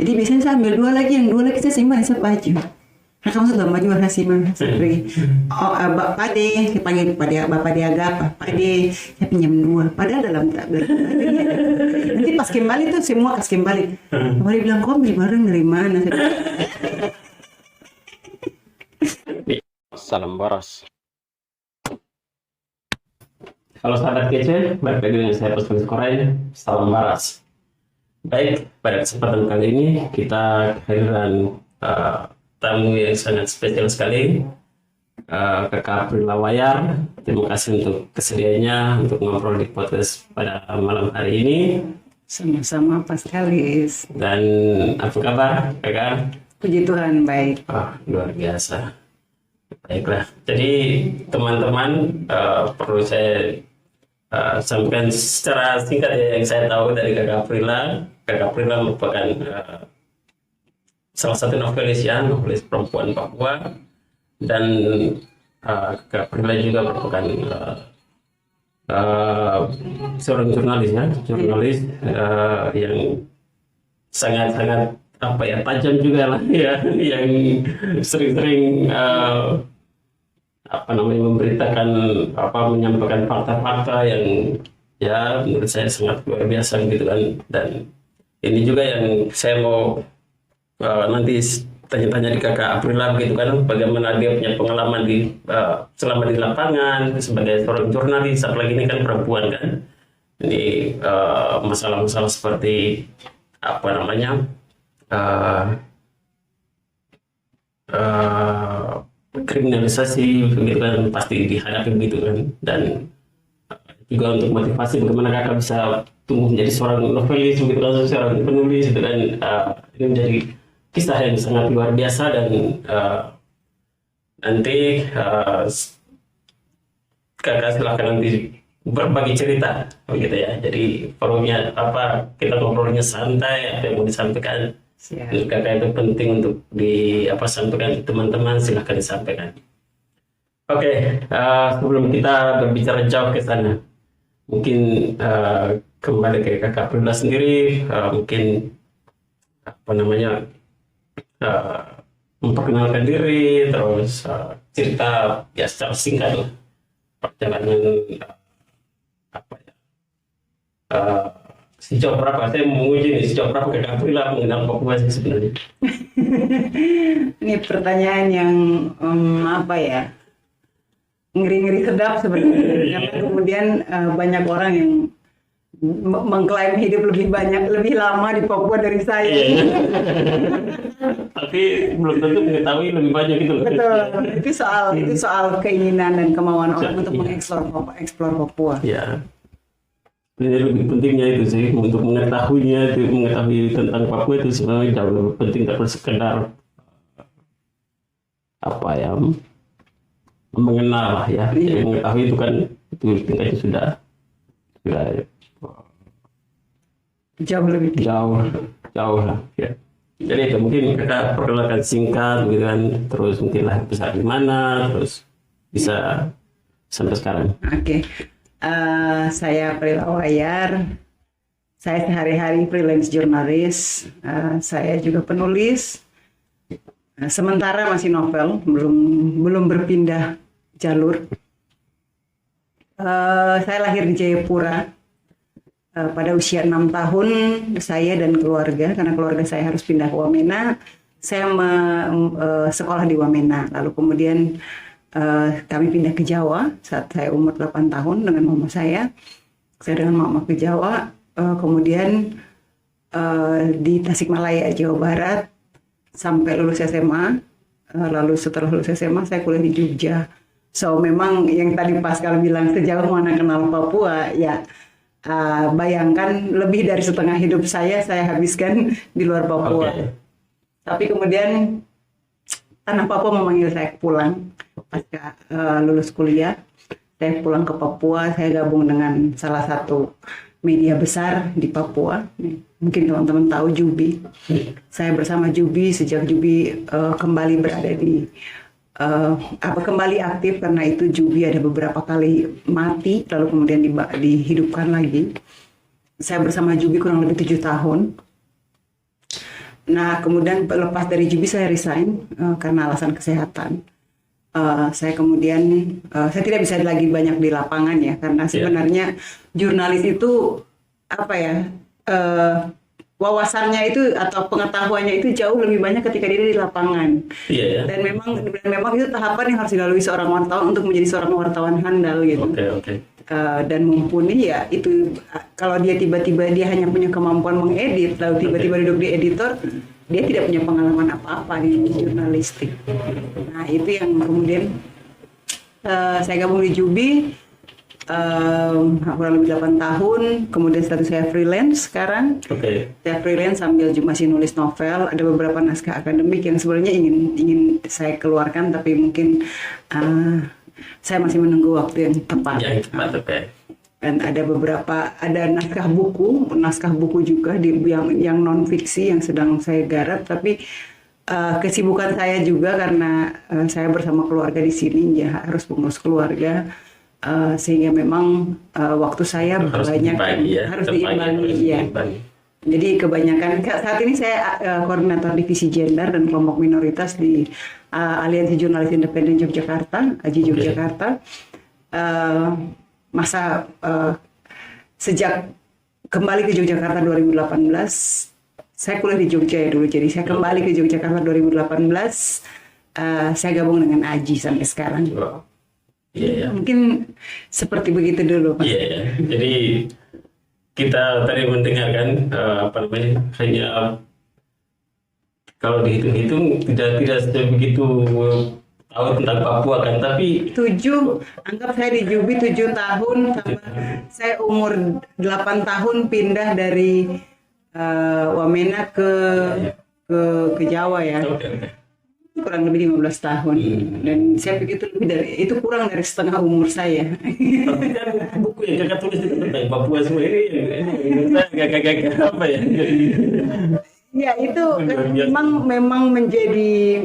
Jadi biasanya saya ambil dua lagi, yang dua lagi saya simpan, saya baju. Nah, kamu sudah baju warna simpan, saya pergi. Oh, Pak De, saya panggil Bapak De apa? Pak De, saya pinjam dua. Padahal dalam tablet. Nanti pas kembali tuh semua kas kembali. Kembali bilang, kok beli barang dari mana? Salam boros. Halo sahabat kece, balik lagi dengan saya Pesulis Korea. Salam baras. Baik, pada kesempatan kali ini kita kehadiran tamu yang sangat spesial sekali, Kakak Aprila Wayar. Terima kasih untuk kesediaannya untuk ngobrol di podcast pada malam hari ini. Sama-sama Paskalis. Dan apa kabar, Kakak? Puji Tuhan, baik. Luar biasa. Baiklah, jadi teman-teman perlu saya sampaikan secara singkat ya yang saya tahu dari Kakak Aprila. Kakak Aprila merupakan salah satu novelis perempuan Papua, dan Kakak Aprila juga merupakan seorang jurnalis yang sangat-sangat tajam juga lah ya, yang sering-sering memberitakan menyampaikan fakta-fakta yang ya menurut saya sangat luar biasa gitu kan. Dan ini juga yang saya mau nanti tanya-tanya di Kakak Aprila gitu kan, bagaimana dia punya pengalaman selama di lapangan sebagai seorang jurnalis, apalagi ini kan perempuan kan. Ini masalah-masalah seperti kriminalisasi begitu kan pasti dihadapi begitu kan. Dan juga untuk motivasi bagaimana Kakak bisa tumbuh menjadi seorang novelis begitu kan, seorang penulis gitu kan. Ini menjadi kisah yang sangat luar biasa. Dan nanti Kakak silakan nanti berbagi cerita begitu ya. Jadi forumnya kita ngobrolnya santai, apa yang mau disampaikan Kakak itu penting untuk sampaikan ke teman-teman, silahkan disampaikan. Oke, sebelum kita berbicara jauh ke sana, mungkin kembali ke Kakak Aprila sendiri, mungkin memperkenalkan diri, terus cerita ya secara singkat lah perjalanan sejauh berapa saya menguji nih, sejauh berapa Kakak Aprila mengenal Papua sih sebenarnya? Ini pertanyaan yang ngeri-ngeri sedap sebenarnya. Karena kemudian banyak orang yang mengklaim hidup lebih lama di Papua dari saya. Tapi belum tentu mengetahui lebih banyak gitu loh. Betul, itu soal keinginan dan kemauan orang untuk mengeksplor Papua. Ya. Ini lebih pentingnya itu sih, untuk mengetahui tentang Papua itu sebenarnya jauh lebih penting daripada sekedar mengenal lah ya. Jadi mengetahui itu kan itu tingkatnya sudah jauh lah ya. Jadi itu mungkin Kakak perkenalkan singkat gitu kan, terus mungkin lah besar di mana, terus bisa sampai sekarang. Oke. Saya Aprila Wayar. Saya sehari-hari freelance jurnalis. Saya juga penulis. Sementara masih novel, belum berpindah jalur. Saya lahir di Jayapura. Pada usia 6 tahun, saya dan keluarga, karena keluarga saya harus pindah ke Wamena, saya sekolah di Wamena. Lalu kemudian kami pindah ke Jawa saat saya umur 8 tahun dengan mama saya. Saya dengan mama ke Jawa, kemudian di Tasikmalaya, Jawa Barat, sampai lulus SMA. Lalu setelah lulus SMA, saya kuliah di Jogja. So, memang yang tadi Pascal bilang sejauh mana kenal Papua, ya bayangkan lebih dari setengah hidup saya habiskan di luar Papua. Okay. Tapi kemudian tanah Papua memanggil saya pulang pasca lulus kuliah. Saya pulang ke Papua, saya gabung dengan salah satu media besar di Papua. Mungkin teman-teman tahu Jubi. Saya bersama Jubi sejak Jubi kembali berada di kembali aktif, karena itu Jubi ada beberapa kali mati lalu kemudian dihidupkan lagi. Saya bersama Jubi kurang lebih 7 tahun. Nah, kemudian lepas dari Jubi saya resign karena alasan kesehatan. Saya kemudian saya tidak bisa lagi banyak di lapangan ya, karena sebenarnya jurnalis itu apa ya, wawasannya itu atau pengetahuannya itu jauh lebih banyak ketika dia di lapangan. Iya ya. Dan memang itu tahapan yang harus dilalui seorang wartawan untuk menjadi seorang wartawan handal gitu. Oke. Dan mumpuni ya itu, kalau dia tiba-tiba dia hanya punya kemampuan mengedit lalu tiba-tiba duduk di editor, dia tidak punya pengalaman apa-apa di jurnalistik. Nah itu yang kemudian saya gabung di Jubi kurang lebih 8 tahun, kemudian status saya freelance sekarang. Saya freelance sambil masih nulis novel, ada beberapa naskah akademik yang sebenarnya ingin saya keluarkan tapi mungkin saya masih menunggu waktu yang tepat. Dan ada naskah buku juga yang non fiksi yang sedang saya garap. Tapi kesibukan saya juga karena saya bersama keluarga di sini ya harus mengurus keluarga, sehingga memang waktu saya banyak harus diimbangi ya. Jadi kebanyakan saat ini saya koordinator divisi gender dan kelompok minoritas di Aliansi Jurnalis Independen Yogyakarta, AJI Yogyakarta. Sejak kembali ke Yogyakarta 2018, saya kuliah di Jogja ya dulu. Jadi saya kembali ke Yogyakarta 2018, saya gabung dengan AJI sampai sekarang. Mungkin seperti begitu dulu, Pak. Jadi kita tadi mendengarkan hanya kalau dihitung-hitung tidak begitu tahu tentang Papua kan, tapi anggap saya di Jubi 7 tahun, sama saya umur 8 tahun pindah dari Wamena ke Jawa ya. Kurang lebih 15 tahun. Dan saya pikir itu kurang dari setengah umur saya. Tapi kan buku yang kakak tulis itu tentang Papua semua ini agak apa ya? Ya itu memang menjadi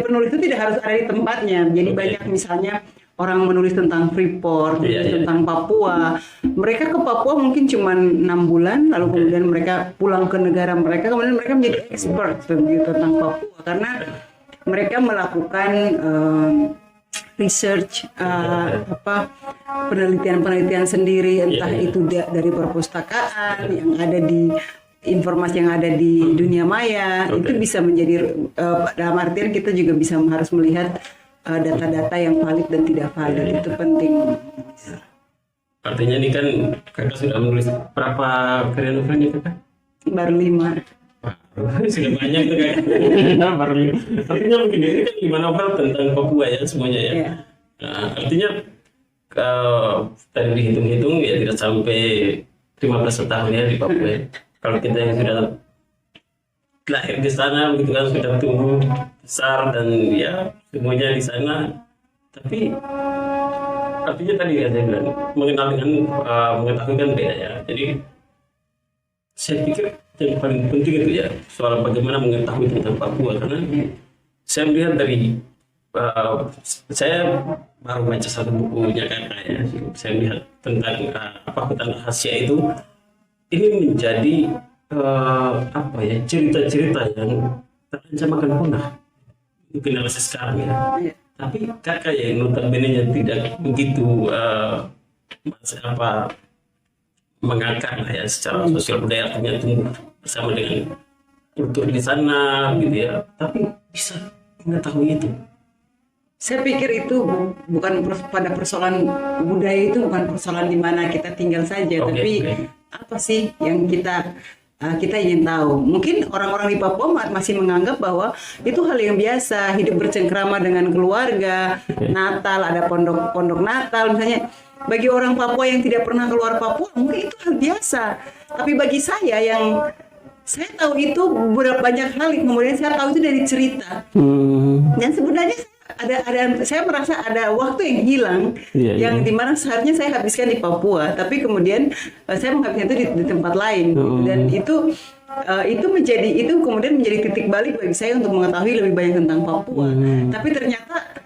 penulis itu tidak harus ada di tempatnya. Jadi banyak misalnya orang menulis tentang Freeport, tentang Papua. Mereka ke Papua mungkin cuma 6 bulan, lalu kemudian mereka pulang ke negara mereka, kemudian mereka menjadi expert tentang Papua karena mereka melakukan research, penelitian sendiri, entah itu dari perpustakaan yang ada di informasi yang ada di dunia maya. Itu bisa menjadi dalam artian kita juga harus melihat data-data yang valid dan tidak valid. Itu penting. Artinya ini kan kakak sudah menulis berapa karya novelnya kakak? Baru 5. Sudah banyak tuh kayak baru 5. Artinya begini, ini kan 5 novel tentang Papua ya semuanya ya. Nah, artinya tadi dihitung-hitung ya tidak sampai 15 tahun ya di Papua ya. Kalau kita yang sudah lahir di sana begitu kan, sudah tumbuh besar dan ya semuanya di sana, tapi artinya tadi ya saya bilang mengetahui kan beda ya. Jadi saya pikir yang paling penting itu ya soal bagaimana mengetahui tentang Papua, karena saya melihat dari saya baru baca satu bukunya kakak ya, saya melihat tentang hutan rahasia itu. Ini menjadi cerita-cerita yang terancam akan punah untuk generasi sekarang ya. Tapi kakak yang notabene-nya tidak begitu mengakar lah ya secara sosial budaya, artinya tumbuh bersama dengan kultur di sana gitu ya, tapi bisa mengetahui itu. Saya pikir itu bukan pada persoalan budaya, itu bukan persoalan di mana kita tinggal saja, tapi apa sih yang kita ingin tahu. Mungkin orang-orang di Papua masih menganggap bahwa itu hal yang biasa, hidup bercengkrama dengan keluarga, Natal, ada pondok Natal misalnya. Bagi orang Papua yang tidak pernah keluar Papua, mungkin itu hal biasa. Tapi bagi saya yang saya tahu itu banyak hal, kemudian saya tahu itu dari cerita. Dan sebenarnya saya merasa ada waktu yang hilang, yang dimana seharusnya saya habiskan di Papua, tapi kemudian saya menghabiskan itu di tempat lain. Dan itu kemudian menjadi titik balik bagi saya untuk mengetahui lebih banyak tentang Papua. Tapi ternyata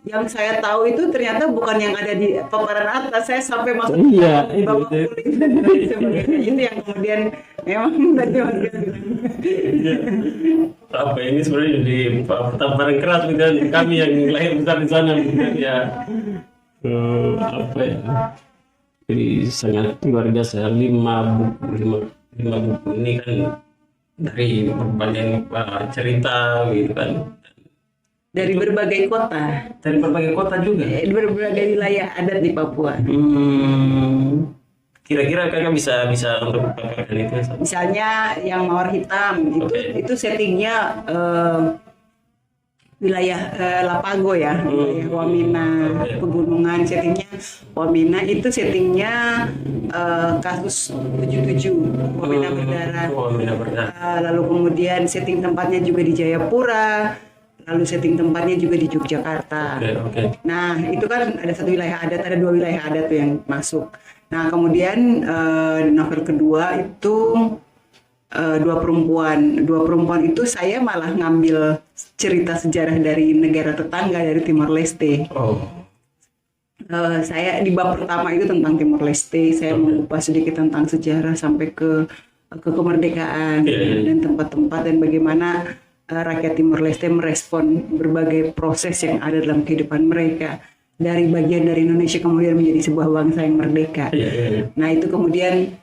yang saya tahu itu ternyata bukan yang ada di paparan atas. Saya sampai masuk di bawah kulit dan sebagainya. Itu yang kemudian memang tadi Iya. Apa ini sebenarnya jadi tamparan keras gitu kan kami yang lahir besar di sana gitu kan ya. Apa ya? Jadi sangat luar biasa. Lima buku ini kan dari berbagai cerita gitu kan. Dari berbagai kota, Dari berbagai kota juga. berbagai wilayah adat di Papua. Kira-kira kakak bisa untuk paparkan itu? Misalnya yang mawar hitam itu settingnya wilayah Lapago ya, wilayah Wamena, pegunungan settingnya Wamena itu settingnya kasus 77 Wamena berdarah. Wamena berdarah. Lalu kemudian setting tempatnya juga di Jayapura, lalu setting tempatnya juga di Yogyakarta. Oke. Nah, itu kan ada satu wilayah adat, ada dua wilayah adat tuh yang masuk. Nah, kemudian novel kedua itu dua perempuan. Dua perempuan itu saya malah ngambil cerita sejarah dari negara tetangga, dari Timor Leste. Oh. Saya di bab pertama itu tentang Timor Leste. Saya mengupas sedikit tentang sejarah sampai ke kemerdekaan dan tempat-tempat dan bagaimana rakyat Timor Leste merespon berbagai proses yang ada dalam kehidupan mereka dari bagian dari Indonesia kemudian menjadi sebuah bangsa yang merdeka. Nah itu kemudian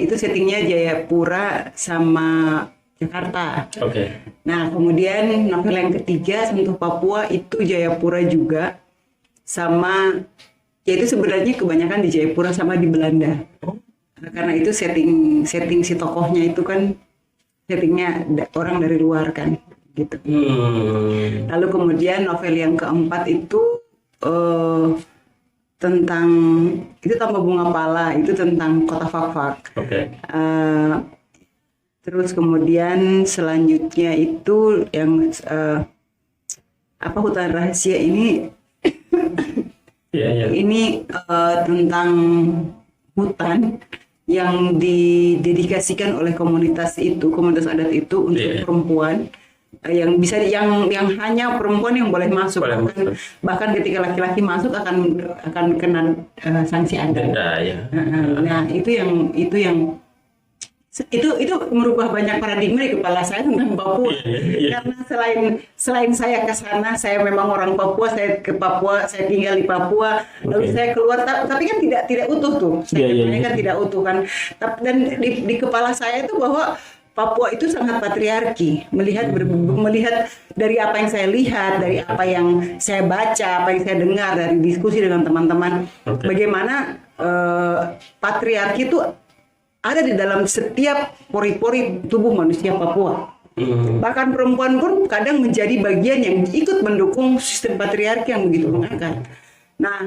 itu settingnya Jayapura sama Jakarta. Nah kemudian novel yang ketiga Sentuh Papua itu Jayapura juga sama, yaitu sebenarnya kebanyakan di Jayapura sama di Belanda. Karena itu setting si tokohnya itu kan settingnya orang dari luar kan gitu. Lalu kemudian novel yang keempat itu tentang itu Tanpa Bunga Pala, itu tentang kota Fakfak. Terus kemudian selanjutnya itu yang Hutan Rahasia ini ini tentang hutan yang didedikasikan oleh komunitas adat itu untuk perempuan yang hanya perempuan yang boleh masuk. Bahkan ketika laki-laki masuk akan kena sanksi adat. Nah itu merubah banyak paradigma di kepala saya tentang Papua. Karena selain saya ke sana, saya memang orang Papua, saya ke Papua, saya tinggal di Papua, lalu saya keluar, tapi kan tidak utuh tuh. Kan tidak utuh kan. Dan di kepala saya itu bahwa Papua itu sangat patriarki. Melihat dari apa yang saya lihat, dari apa yang saya baca, apa yang saya dengar dari diskusi dengan teman-teman, bagaimana patriarki itu ada di dalam setiap pori-pori tubuh manusia Papua. Bahkan perempuan pun kadang menjadi bagian yang ikut mendukung sistem patriarki yang begitu mengangkat. Nah,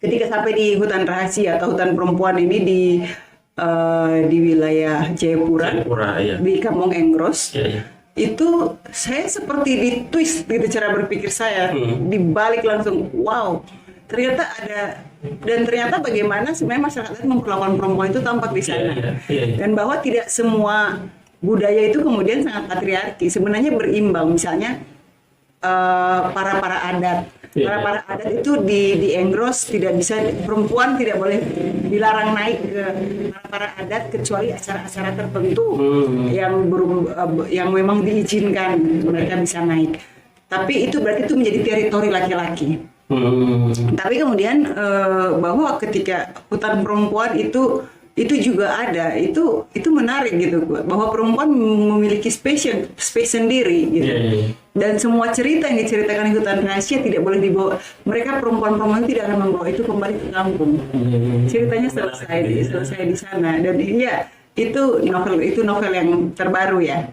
ketika sampai di Hutan Rahasia atau hutan perempuan ini di wilayah Jayapura, di Kampung Engros, itu saya seperti di twist gitu cara berpikir saya, dibalik langsung, wow. Ternyata bagaimana sebenarnya masyarakat memperlakukan perempuan itu tampak di sana. Dan bahwa tidak semua budaya itu kemudian sangat patriarki, sebenarnya berimbang. Misalnya para adat itu di Engros tidak bisa, perempuan tidak boleh dilarang naik ke para adat kecuali acara-acara tertentu yang memang diizinkan mereka bisa naik. Tapi itu berarti itu menjadi teritori laki-laki. Tapi kemudian bahwa ketika hutan perempuan itu juga ada, itu menarik gitu, bahwa perempuan memiliki space sendiri gitu. Dan semua cerita yang diceritakan di Hutan Rahasia tidak boleh dibawa, mereka perempuan tidak akan membawa itu kembali ke kampung. Ceritanya selesai di sana. Dan itu novel yang terbaru ya.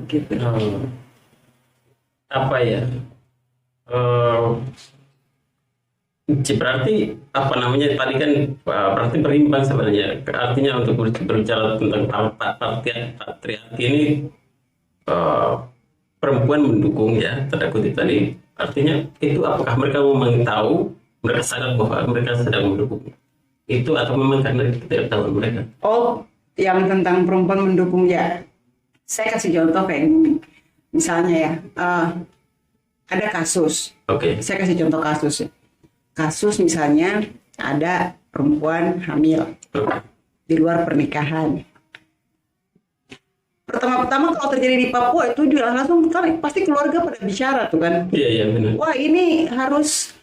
Gitu. Apa ya? Berarti apa namanya tadi kan berarti berimbang sebenarnya, artinya untuk berbicara tentang patriarki ini perempuan mendukung ya, tanda kutip tadi, artinya itu apakah mereka memang tahu, mereka sadar bahwa mereka sedang mendukung itu, atau memang karena ketidaktahuan mereka? Yang tentang perempuan mendukung ya, saya kasih contoh kayak gini, misalnya ya ada kasus, saya kasih contoh kasus misalnya ada perempuan hamil di luar pernikahan. pertama-tama kalau terjadi di Papua itu juga langsung kan pasti keluarga pada bicara tuh kan. Iya, iya benar. Wah ini harus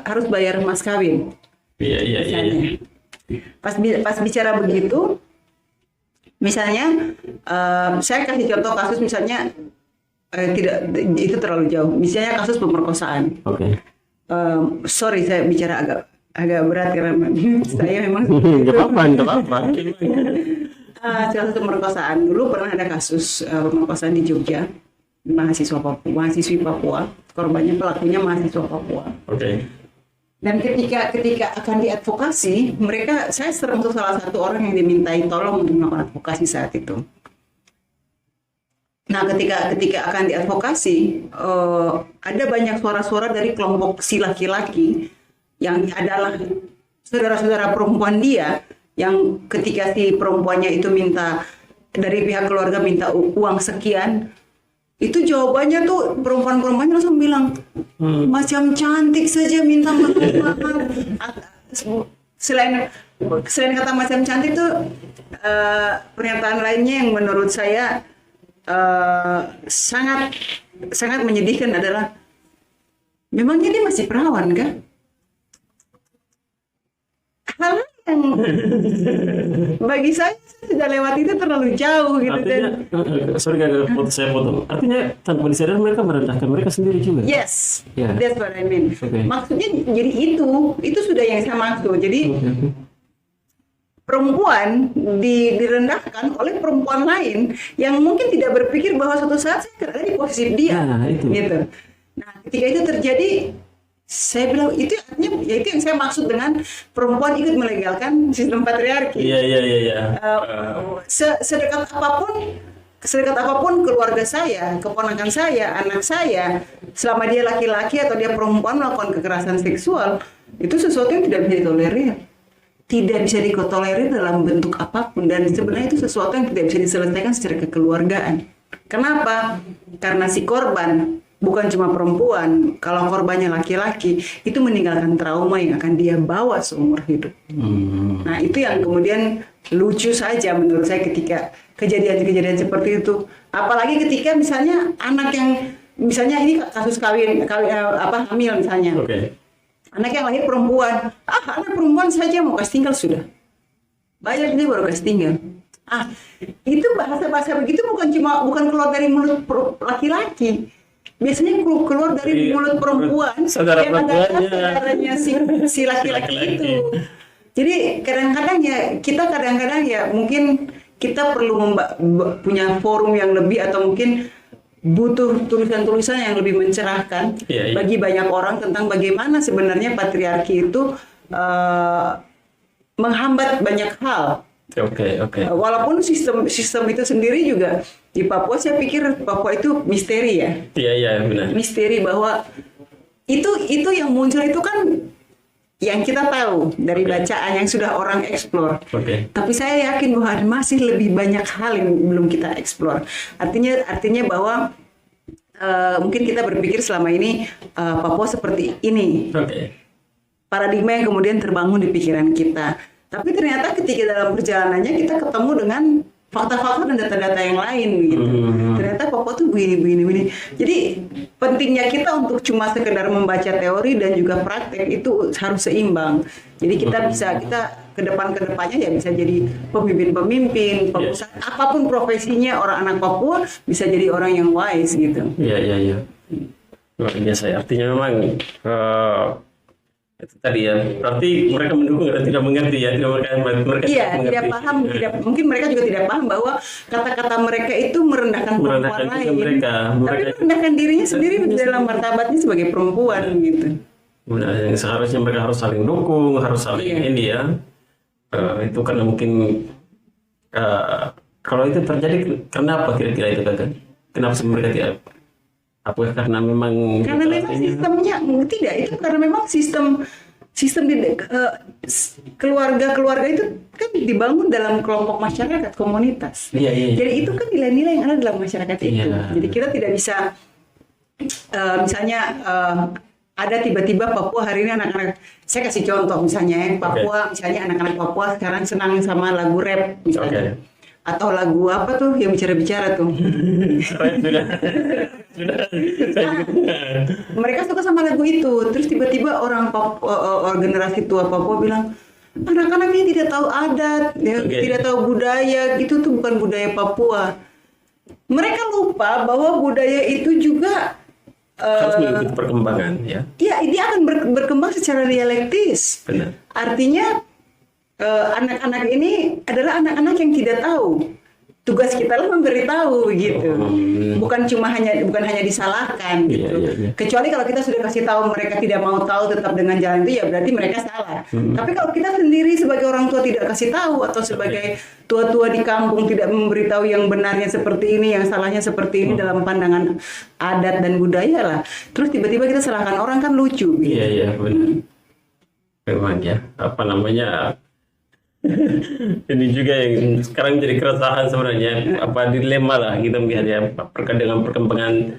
harus bayar mas kawin. Iya, iya, iya. Misalnya. Pas bicara begitu, misalnya saya kasih contoh kasus misalnya tidak itu terlalu jauh. Misalnya kasus pemerkosaan. Oke. Sorry saya bicara agak berat karena saya memang Nggak apa-apa, nggak apa-apa. kasus pemerkosaan dulu pernah ada kasus pemerkosaan di Jogja, mahasiswi Papua, korbannya pelakunya mahasiswa Papua. Oke. Dan ketika akan diadvokasi, saya termasuk salah satu orang yang dimintai tolong untuk melakukan advokasi saat itu. Nah, ketika akan diadvokasi, ada banyak suara-suara dari kelompok si laki-laki yang adalah saudara-saudara perempuan dia, yang ketika si perempuannya itu minta dari pihak keluarga minta uang sekian, itu jawabannya tuh perempuan-perempuannya langsung bilang macam cantik saja minta mahal. Selain kata macam cantik tuh pernyataan lainnya yang menurut saya sangat sangat menyedihkan adalah memangnya dia masih perawan kan? Hal yang bagi saya sudah lewat itu terlalu jauh gitu. Artinya, sorry saya potong. Artinya tanpa disadar mereka merendahkan mereka sendiri juga. Yes, Yeah. that's what I mean. Okay. Maksudnya jadi itu sudah yang saya maksud. Jadi perempuan direndahkan oleh perempuan lain yang mungkin tidak berpikir bahwa suatu saat saya akan ada di posisi dia. Nah, itu. Gitu. Nah, ketika itu terjadi, saya bilang itu artinya ya itu yang saya maksud dengan perempuan ikut melegalkan sistem patriarki. Iya. Sedekat apapun keluarga saya, keponakan saya, anak saya, selama dia laki-laki atau dia perempuan melakukan kekerasan seksual, itu sesuatu yang tidak bisa ditolerir. Tidak bisa ditolerir dalam bentuk apapun, dan sebenarnya itu sesuatu yang tidak bisa diselesaikan secara kekeluargaan. Kenapa? Karena si korban bukan cuma perempuan, kalau korbannya laki-laki, itu meninggalkan trauma yang akan dia bawa seumur hidup. Nah, itu yang kemudian lucu saja menurut saya ketika kejadian-kejadian seperti itu. Apalagi ketika misalnya anak yang, misalnya ini kasus hamil misalnya. Oke. Anak yang lahir perempuan, anak perempuan saja mau kasih tinggal sudah. Bayar ini baru kasih tinggal. Itu bahasa-bahasa begitu bukan keluar dari mulut laki-laki. Biasanya keluar dari mulut perempuan saudara yang adalah perempuannya. saudaranya si laki-laki itu. Jadi kadang-kadang ya mungkin kita perlu punya forum yang lebih, atau mungkin butuh tulisan-tulisan yang lebih mencerahkan bagi banyak orang tentang bagaimana sebenarnya patriarki itu menghambat banyak hal. Oke. Walaupun sistem itu sendiri juga di Papua, saya pikir Papua itu misteri ya. Iya benar. Misteri bahwa itu yang muncul itu kan yang kita tahu dari bacaan yang sudah orang eksplor. Tapi saya yakin bahwa masih lebih banyak hal yang belum kita eksplor. Artinya bahwa mungkin kita berpikir selama ini Papua seperti ini. Paradigma yang kemudian terbangun di pikiran kita. Tapi ternyata ketika dalam perjalanannya kita ketemu dengan fakta-fakta dan data-data yang lain gitu. Ternyata Papua tuh begini. Jadi pentingnya kita untuk cuma sekedar membaca teori dan juga praktek itu harus seimbang. Jadi kita ke depannya ya bisa jadi pemimpin, pengusaha, apapun profesinya, orang anak Papua bisa jadi orang yang wise gitu. Iya. Luar biasa. Artinya memang itu tadi ya, berarti mereka mendukung dan tidak mengerti ya, tidak paham, mungkin mereka juga tidak paham bahwa kata-kata mereka itu merendahkan perempuan lain, tapi merendahkan dirinya sendiri dalam martabatnya sebagai perempuan gitu. Benar, yang seharusnya mereka harus saling dukung, harus saling ini ya. Itu karena mungkin kalau itu terjadi, kenapa kira-kira itu kan? Kenapa mereka tidak? Apakah karena memang sistemnya tidak, itu karena memang sistem keluarga itu kan dibangun dalam kelompok masyarakat, komunitas. Jadi itu kan nilai-nilai yang ada dalam masyarakat itu. Jadi kita tidak bisa misalnya ada tiba-tiba Papua hari ini anak-anak, saya kasih contoh misalnya Papua, misalnya anak-anak Papua sekarang senang sama lagu rap misalnya. atau lagu apa tuh yang bicara-bicara tuh. Sudah. Saya juga. Mereka suka sama lagu itu. Terus tiba-tiba generasi tua Papua bilang, anak-anak ini tidak tahu adat, ya, tidak tahu budaya, itu tuh bukan budaya Papua. Mereka lupa bahwa budaya itu juga Harus mengikuti perkembangan, ya. ya dia akan berkembang secara dialektis. Benar. Artinya anak-anak ini adalah anak-anak yang tidak tahu. Tugas kita lah memberitahu gitu. Bukan hanya disalahkan gitu. Iya. Kecuali kalau kita sudah kasih tahu mereka tidak mau tahu tetap dengan jalan itu, ya berarti mereka salah. Tapi kalau kita sendiri sebagai orang tua tidak kasih tahu, atau sebagai tua-tua di kampung tidak memberitahu yang benarnya seperti ini, yang salahnya seperti ini dalam pandangan adat dan budaya lah. Terus tiba-tiba kita salahkan orang, kan lucu gitu. Iya, benar. Memang ya, apa namanya, ini juga yang sekarang jadi keresahan sebenarnya, apa dilema lah kita melihat ya, dengan perkembangan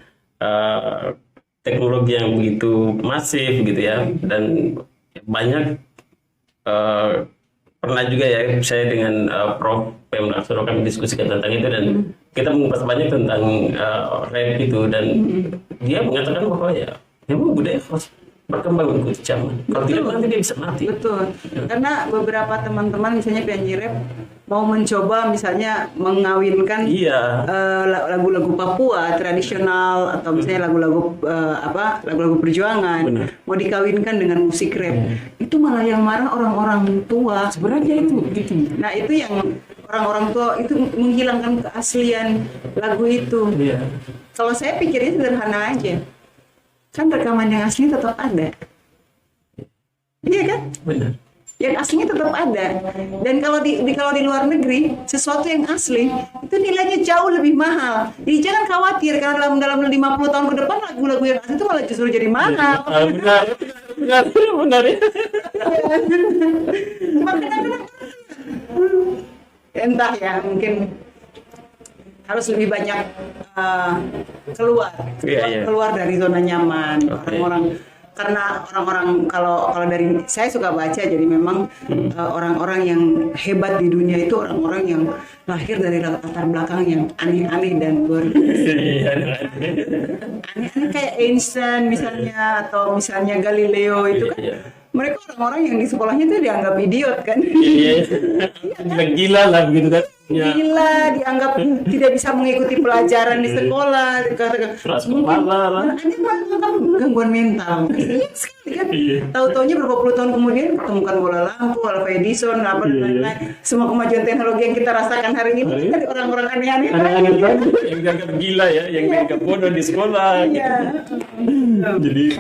teknologi yang begitu masif gitu ya, dan banyak pernah juga ya saya dengan Prof. Pemda Aksoro kami diskusikan tentang itu, dan kita mengupas banyak tentang rap itu, dan dia mengatakan bahwa ya memang budaya harus berkembang mengikuti zaman. Kalau tidak nanti dia bisa mati. Betul. Karena beberapa teman-teman misalnya penyanyi rap mau mencoba misalnya mengawinkan lagu-lagu Papua tradisional, atau misalnya lagu-lagu perjuangan. Benar. Mau dikawinkan dengan musik rap. Itu malah yang marah orang-orang tua. Sebenarnya itu gitu. Nah, itu yang orang-orang tua itu menghilangkan keaslian lagu itu. Iya. Kalau saya pikirnya sederhana aja. Kan rekaman yang asli tetap ada. Iya kan? Benar. Yang aslinya tetap ada. Dan kalau di luar negeri, sesuatu yang asli itu nilainya jauh lebih mahal. Jadi jangan khawatir karena dalam 50 tahun ke depan lagu-lagu yang asli itu malah justru jadi mahal. Benar ya. Makanya entah ya, mungkin harus lebih banyak keluar dari zona nyaman. Karena orang-orang kalau dari saya suka baca, jadi memang orang-orang yang hebat di dunia itu orang-orang yang lahir dari latar belakang yang aneh-aneh dan luar biasa. Aneh-aneh kayak Einstein misalnya, atau misalnya Galileo itu kan. Mereka orang-orang yang di sekolahnya itu dianggap idiot kan. Gila lah begitu kan. Gila, dianggap tidak bisa mengikuti pelajaran di sekolah. Keras kepala lah. Gangguan mental. Iya sekali kan. Tahu-taunya berapa puluh tahun kemudian ketemukan bola lampu, Alva Edison, apa dan lain-lain. Semua kemajuan teknologi yang kita rasakan hari ini dari orang-orang aneh-aneh. Aneh-aneh tadi yang dianggap gila ya, yang dianggap bodoh di sekolah. Iya. Jadi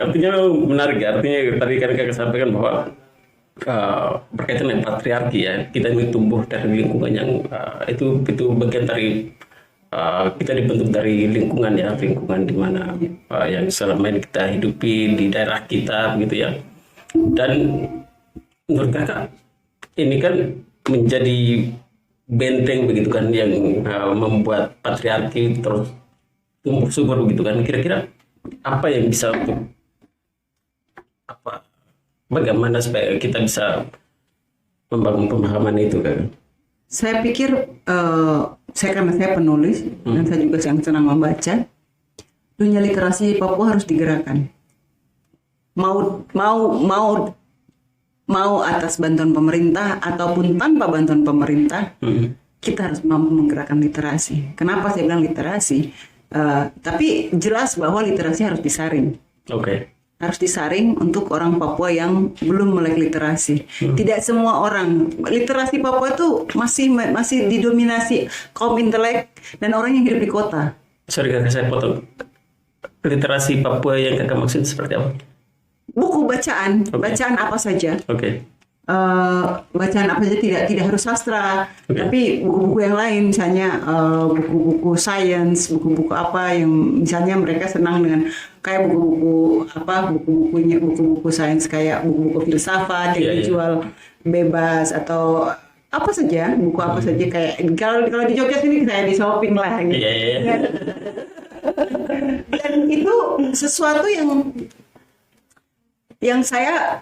artinya menarik ya. Artinya tadi kan kakak sampaikan bahwa berkaitan dengan patriarki ya, kita ini tumbuh dari lingkungan yang itu bagian dari kita dibentuk dari lingkungan ya, lingkungan di mana yang selama ini kita hidupi di daerah kita begitu ya. Dan menurut kakak ini kan menjadi benteng begitu kan, yang membuat patriarki terus tumbuh subur begitu kan. Kira-kira apa yang bisa untuk bagaimana supaya kita bisa membangun pemahaman itu kan? Saya pikir karena saya penulis dan saya juga sangat senang membaca, dunia literasi Papua harus digerakkan. Mau atas bantuan pemerintah ataupun tanpa bantuan pemerintah, kita harus mampu menggerakkan literasi. Kenapa saya bilang literasi? Tapi jelas bahwa literasi harus disaring. Harus disaring untuk orang Papua yang belum melek literasi. Tidak semua orang. Literasi Papua itu masih didominasi kaum intelek dan orang yang hidup di kota. Sorry kakak, saya potong. Literasi Papua yang kakak maksud seperti apa? Buku bacaan, bacaan apa saja. Bacaan apa saja, tidak harus sastra, tapi buku-buku yang lain, misalnya buku-buku sains, buku-buku apa yang misalnya mereka senang dengan, kayak buku-buku sains, kayak buku-buku filsafat yang dijual bebas, atau apa saja, buku apa saja, kayak kalau di Jogja sini saya di shopping lah gitu. Dan itu sesuatu yang yang saya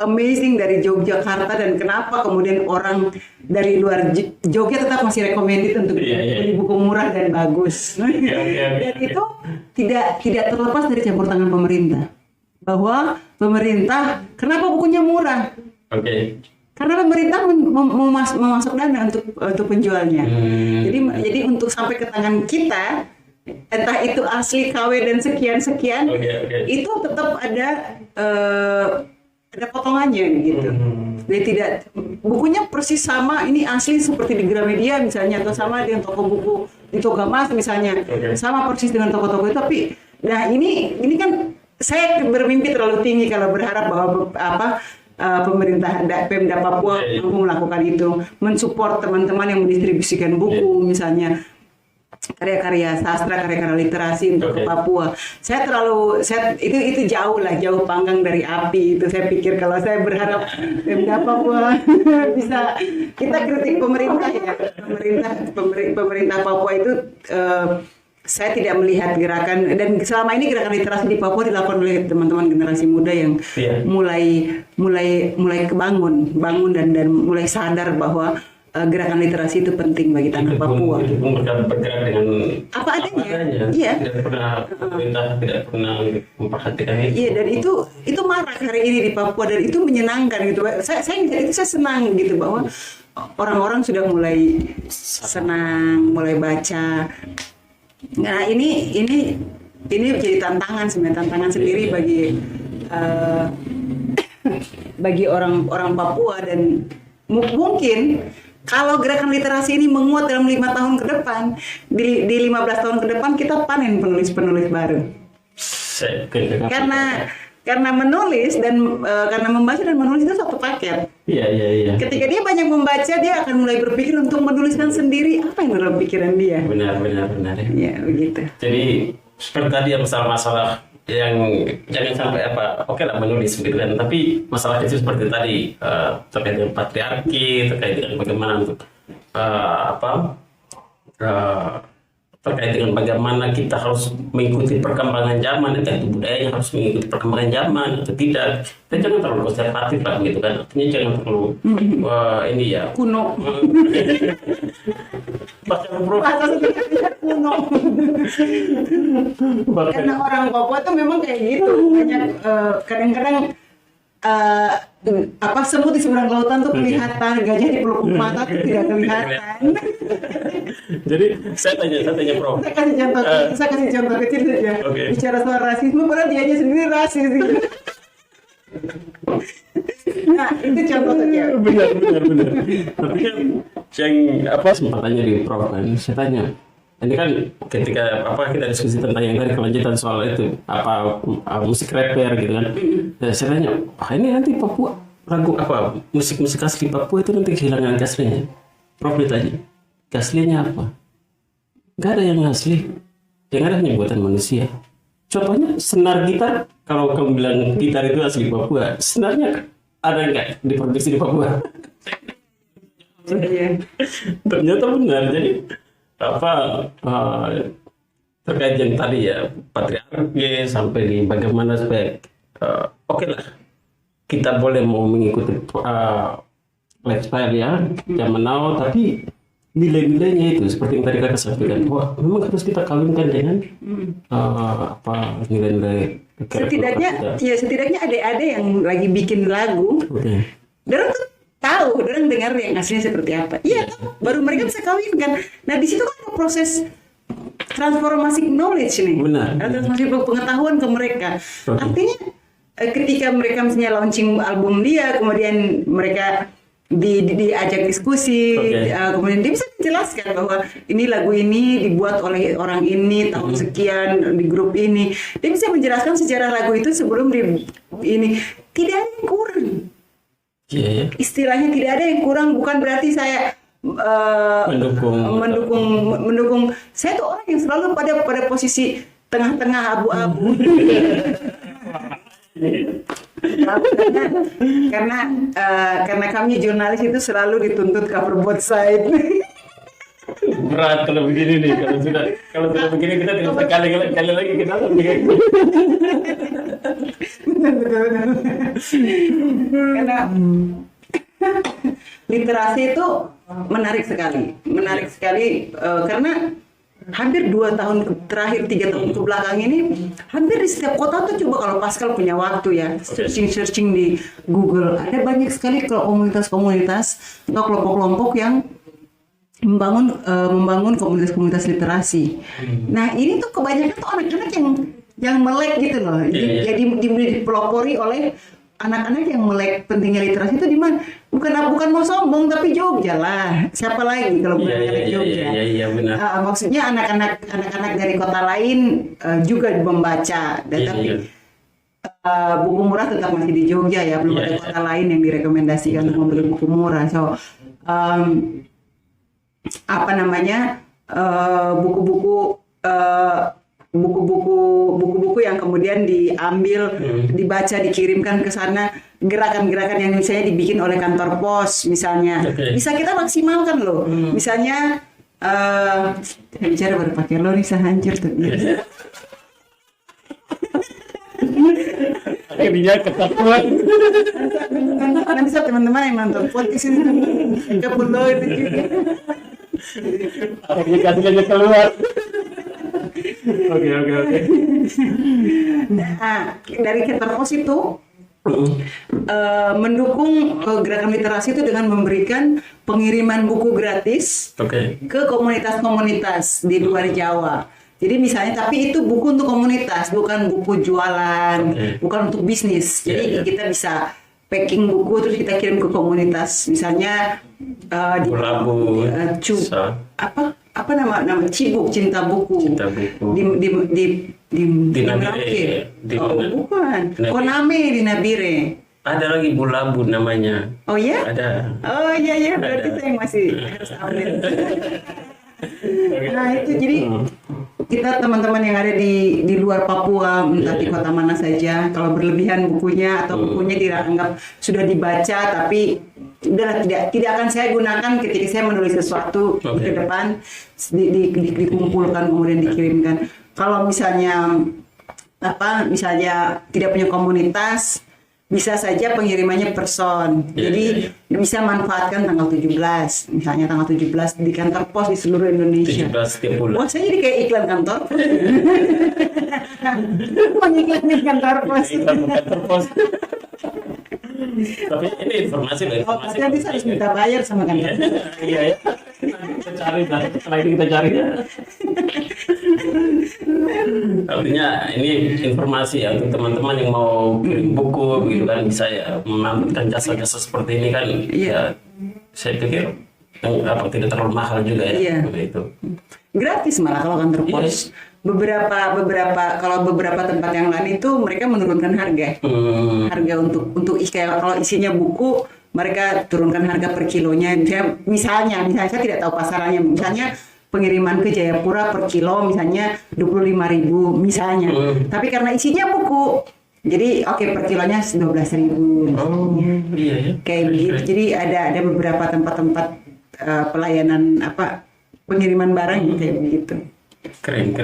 amazing dari Yogyakarta dan kenapa kemudian orang dari luar Jogja tetap masih recommended untuk beli buku murah dan bagus. Dan itu tidak terlepas dari campur tangan pemerintah. Bahwa pemerintah, kenapa bukunya murah? Karena pemerintah memasuk dana untuk penjualnya. Jadi untuk sampai ke tangan kita, entah itu asli KW dan sekian, itu tetap ada potongannya gitu. Jadi tidak, bukunya persis sama, ini asli seperti di Gramedia misalnya, atau sama dengan toko buku di Togamas misalnya, sama persis dengan toko-toko itu. Tapi, nah ini kan saya bermimpi terlalu tinggi kalau berharap bahwa pemerintah Pemda Papua mampu melakukan itu, mensupport teman-teman yang mendistribusikan buku misalnya, karya-karya sastra, karya-karya literasi untuk ke Papua. Itu jauh panggang dari api. Itu saya pikir kalau saya berharap Pemda Papua bisa, kita kritik pemerintah ya, pemerintah Papua itu saya tidak melihat gerakan, dan selama ini gerakan literasi di Papua dilakukan oleh teman-teman generasi muda yang mulai bangun dan mulai sadar bahwa gerakan literasi itu penting bagi tanah Papua. Bergerak dengan apa adanya. Iya. Pemerintah tidak pernah memperhatikan itu. Iya, dan itu marak hari ini di Papua, dan itu menyenangkan gitu. Saya senang gitu bahwa orang-orang sudah mulai senang, mulai baca. Nah ini menjadi tantangan sendiri bagi orang Papua, dan mungkin kalau gerakan literasi ini menguat dalam 5 tahun ke depan, di 15 tahun ke depan kita panen penulis-penulis baru. Karena menulis dan karena membaca dan menulis itu satu paket. Iya. Ketika dia banyak membaca, dia akan mulai berpikir untuk menuliskan sendiri apa yang dalam pikiran dia. Benar. Ya, begitu. Jadi seperti tadi yang masalah yang jangan sampai oke lah menulis gitu kan, tapi masalah itu seperti tadi terkait dengan patriarki, terkait dengan bagaimana untuk terkait dengan bagaimana kita harus mengikuti perkembangan zaman, entah itu budayanya harus mengikuti perkembangan zaman atau tidak. Kita jangan terlalu konservatif lah gitu kan, artinya jangan terlalu ini ya kuno. Kuno. Karena orang Papua tuh memang kayak gitu, banyak kadang-kadang semut di seberang lautan tuh kelihatan, gajah di pelupuk mata tuh tidak kelihatan. Jadi saya tanya Prof. Saya kasih contoh kecil saja. Bicara soal rasisme, padahal dianya sendiri rasis. Nah, itu contoh saja. Benar. Tapi kan yang sempat tanya di Prof kan, saya tanya. Ini kan ketika kita diskusi tentang yang tadi kelanjutan soal itu musik rapper gitu kan. Dan saya tanya, ini nanti Papua lagu musik asli Papua itu nanti kehilangan aslinya. Prof ditanya, aslinya apa? Gak ada yang asli. Yang ada hanya buatan manusia. Contohnya senar gitar, kalau kamu bilang gitar itu asli Papua, senarnya ada nggak diproduksi di Papua? Ternyata benar. Jadi terkait yang tadi ya patriarki sampai di bagaimana supaya oke lah kita boleh mau mengikuti lifestyle ya zaman now, tapi nilai-nilainya itu seperti yang tadi kakak sampaikan, wah memang harus kita kawinkan dengan nilai-nilai. Setidaknya adik-adik yang lagi bikin lagu, dorang tuh tahu, dorang dengar yang aslinya seperti apa. Iya, baru mereka bisa kawinkan. Nah di situ kan ada proses transformasi knowledge nih. Benar. Transformasi pengetahuan ke mereka. Artinya ketika mereka misalnya launching album dia, kemudian mereka diajak diskusi, kemudian dia bisa menjelaskan bahwa ini lagu ini dibuat oleh orang ini tahun sekian di grup ini. Dia bisa menjelaskan sejarah lagu itu sebelum ini. Tidak ada yang kurang. Istilahnya tidak ada yang kurang, bukan berarti saya mendukung. Saya tuh orang yang selalu pada posisi tengah-tengah abu-abu. karena kami jurnalis itu selalu dituntut cover both side. berat kalau begini nih. Kalau sudah begini kita tidak bisa kali lagi kita akan begini. Karena literasi itu menarik sekali karena hampir 2 tahun terakhir, 3 tahun ke belakang ini, hampir di setiap kota tuh, coba kalau Pascal punya waktu ya, searching di Google, ada banyak sekali komunitas-komunitas atau kelompok-kelompok yang membangun komunitas-komunitas literasi. Nah ini tuh kebanyakan tuh anak-anak yang melek gitu loh, jadi dipelopori oleh anak-anak yang melek pentingnya literasi itu di mana? Bukan mau sombong, tapi Jogja lah. Siapa lagi kalau bukan anak Jogja? Iya benar. Maksudnya anak-anak dari kota lain juga membaca, tapi buku murah tetap masih di Jogja ya. Belum ada kota lain yang direkomendasikan untuk membeli buku murah. So buku-buku yang kemudian diambil, dibaca, dikirimkan ke sana, gerakan-gerakan yang misalnya dibikin oleh kantor pos misalnya, bisa kita maksimalkan loh. Misalnya bicara baru pakai lo bisa hancur tuh. Akhirnya ketakuan. Nanti teman-teman yang nonton podcast ini ke pulau itu juga. Akhirnya kasihnya keluar. Oke. Nah, dari kantor pos itu mendukung gerakan literasi itu dengan memberikan pengiriman buku gratis ke komunitas-komunitas di luar Jawa. Jadi misalnya, tapi itu buku untuk komunitas, bukan buku jualan, bukan untuk bisnis. Jadi kita bisa packing buku terus kita kirim ke komunitas. Misalnya di apa nama Cibuk Cinta Buku. Di Merauke. Bukan. Koname di Nabire. Ada lagi Bulabu namanya. Oh ya? Ada. Oh iya berarti saya yang masih harus update. Nah itu jadi kita teman-teman yang ada di luar Papua, entah di kota mana saja, kalau berlebihan bukunya atau bukunya dianggap sudah dibaca tapi udah tidak akan saya gunakan ketika saya menulis sesuatu ke depan, dikumpulkan kemudian dikirimkan. Kalau misalnya tidak punya komunitas, bisa saja pengirimannya person. Jadi bisa manfaatkan tanggal 17. Misalnya tanggal 17 di kantor pos di seluruh Indonesia. 17 setiap bulan. Wah, saya jadi kayak iklan kantor pos. Mengiklanin kantor pos. Kantor pos. Tapi ini informasi loh. Tapi nanti saya harus minta bayar sama kantor. Iya ya. Kita cari lah. Setelah ini kita cari ya. Artinya ini informasi ya untuk teman-teman yang mau kirim buku begitu kan, bisa ya memanfaatkan jasa-jasa seperti ini kan. Ya saya pikir tidak terlalu mahal juga ya. Itu gratis malah kalau kantor pos. Beberapa tempat yang lain itu mereka menurunkan harga. Harga untuk kalau isinya buku mereka turunkan harga per kilonya. Misalnya saya tidak tahu pasarannya, misalnya pengiriman ke Jayapura per kilo misalnya 25.000 misalnya. Tapi karena isinya buku, jadi per kilonya 12.000. Iya ya. Kayak begitu. Jadi ada beberapa tempat-tempat pelayanan pengiriman barang kayak begitu. Keren.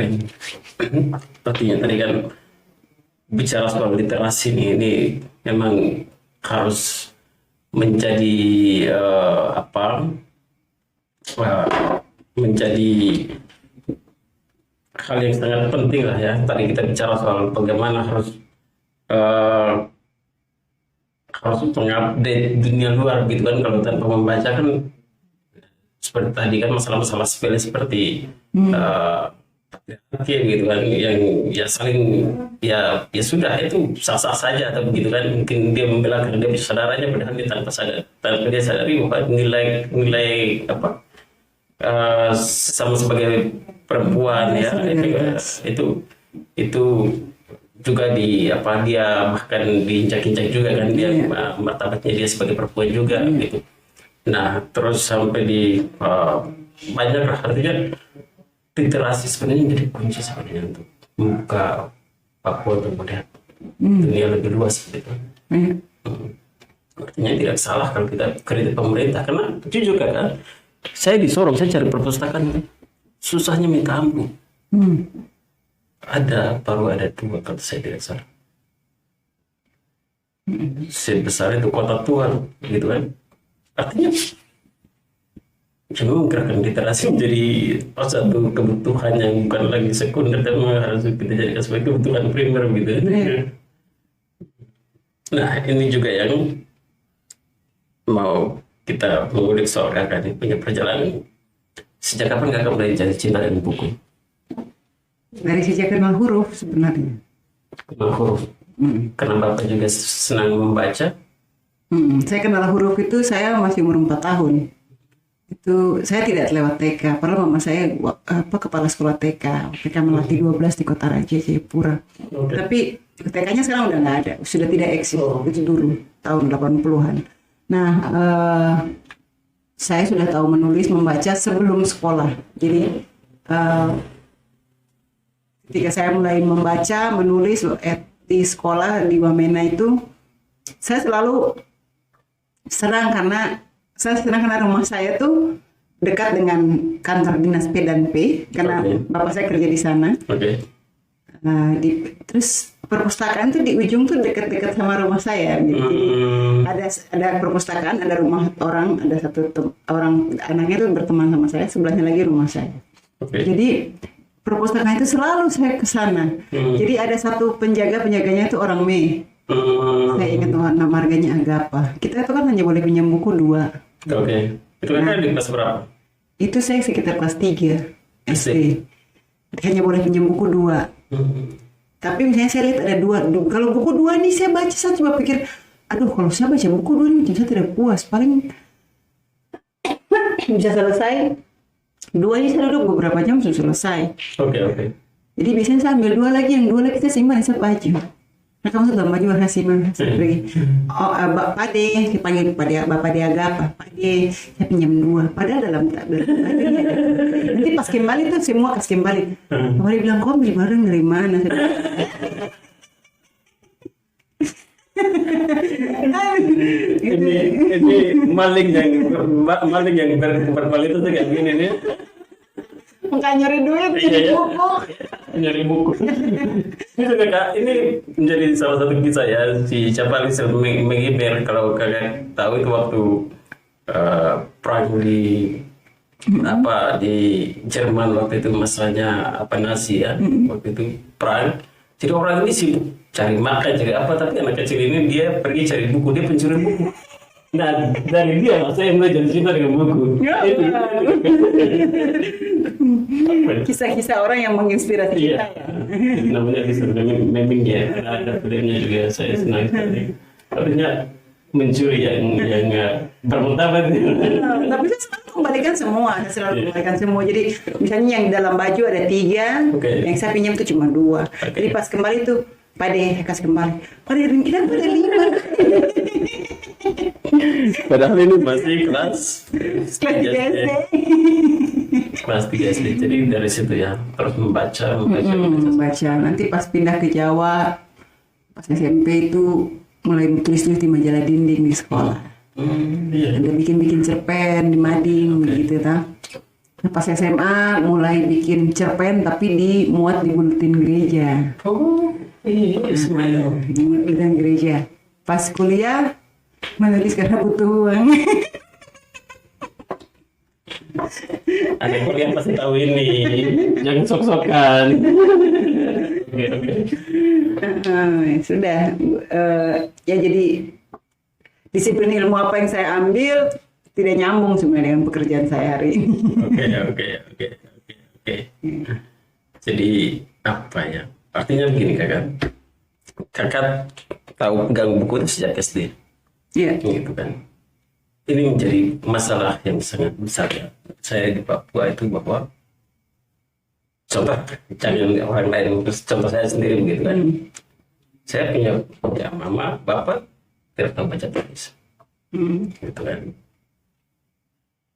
Artinya tadi kan bicara soal literasi ini memang harus menjadi menjadi hal yang sangat penting lah ya. Tadi kita bicara soal bagaimana harus mengupdate dunia luar gitu kan, kalau tanpa membaca kan seperti tadi kan masalah-masalah sepele seperti gitu kan, yang ya saling ya sudah itu sah-sah saja atau begitu kan, mungkin dia membela karena dia bisa saudaranya padahal dia tanpa dia sadari bahwa nilai sama sebagai perempuan ya itu juga dia bahkan diinjak-injak juga kan, dia martabatnya dia sebagai perempuan juga gitu. Nah terus sampai di banyak lah, artinya literasi sebenarnya jadi kunci sebenarnya untuk membuka Papua untuk melihat dunia lebih luas gitu. Artinya tidak salah kalau kita kritik pemerintah, karena jujur kan saya di Sorong, saya cari perpustakaan susahnya minta ampun. Baru ada 2 kalau saya tidak salah. Sebesar itu kota tua gitu kan. Artinya memang gerakan literasi menjadi satu kebutuhan yang bukan lagi sekunder, tapi harus kita jadikan sebagai kebutuhan primer gitu. Nah ini juga yang mau kita mengulik soal kakak ini punya perjalanan. Sejak kapan kakak mulai jatuh cinta dengan buku? Dari sejak kenal huruf sebenarnya. Kenal huruf. Karena bapak juga senang membaca. Saya kenal huruf itu saya masih umur 4 tahun. Itu saya tidak lewat TK. Padahal mama saya kepala sekolah TK. TK Melati 12 di Kota Raja, Jayapura. Tapi TK-nya sekarang udah nggak ada. Sudah tidak eksis. Itu dulu tahun 80-an. Nah, saya sudah tahu menulis, membaca sebelum sekolah. Jadi ketika saya mulai membaca, menulis di sekolah di Wamena itu, saya selalu senang karena rumah saya tuh dekat dengan kantor dinas P&P karena bapak saya kerja di sana. Terus perpustakaan tuh di ujung tuh dekat-dekat sama rumah saya. Jadi ada perpustakaan, ada rumah orang, ada satu orang anaknya tuh berteman sama saya, sebelahnya lagi rumah saya. Jadi perpustakaan itu selalu saya ke sana. Jadi ada satu penjaganya itu orang Mei. Saya ingat nama marganya Agapa. Kita itu kan hanya boleh pinjam buku 2. Itu kan di kelas berapa? Itu saya sekitar kelas 3 SD. Hanya boleh pinjam buku 2. Tapi misalnya saya lihat ada 2. Kalau buku 2 ini saya baca, saya coba pikir, aduh kalau saya baca buku 2 ini saya tidak puas. Paling bisa selesai 2 ini saya duduk beberapa jam sudah selesai. Jadi biasanya saya ambil 2 lagi, yang 2 lagi saya simpan, saya baca. Nah kamu sudah maju hasilnya pergi. Pak De, dipanggil Bapak De Agapa. Pak De, saya pinjam 2. Padahal dalam nanti pas kembali tuh semua kasih kembali. Bapak De bilang, kau beli barang dari mana? ini maling yang berbalik itu kayak gini nih. Bukan nyari duit, nyari buku. Ini juga kak, ini menjadi salah satu kisah ya si Charles Mengiber. Kalau kalian tahu itu waktu perang di Jerman waktu itu, masanya Nazi ya, waktu itu perang. Jadi orang ini sibuk cari makan, cari apa, tapi anak kecil ini dia pergi cari buku, dia pencuri buku. Nah dari dia saya mulai jadi cinta dengan buku. Kisah-kisah orang yang menginspirasi kita ya. Namanya kisah meming ya. Ada filmnya juga, saya senang sekali. Artinya mencuri yang bermartabat. Tapi saya selalu kembalikan semua. Jadi misalnya yang dalam baju ada 3, yang saya pinjam itu cuma 2. Jadi pas kembali tuh, Pak De, kasih kembali. Pak De, kita ada 5. Padahal ini masih kelas 3 SD. Kelas 3 SD. Jadi dari situ ya terus membaca. Nanti pas pindah ke Jawa, pas SMP itu mulai tulis-tulis di majalah dinding di sekolah. Ada bikin cerpen di mading gitu ta. Pas SMA mulai bikin cerpen tapi dimuat di buletin gereja. Di buletin gereja. Pas kuliah menulis karena butuh uang. Ada kuliah pasti tahu ini, jangan sok-sokan. Sudah, ya jadi disiplin ilmu apa yang saya ambil tidak nyambung sebenarnya dengan pekerjaan saya hari ini. Oke. Jadi apa ya? Artinya begini kakak tahu pegang buku itu sejak SD. Iya. Gitu kan. Ini menjadi masalah yang sangat besar ya. Saya di Papua itu bahwa contoh jangan orang lain, terus contoh saya sendiri begitu kan. Saya punya ya mama, bapak tidak tahu baca tulis. Gitu kan.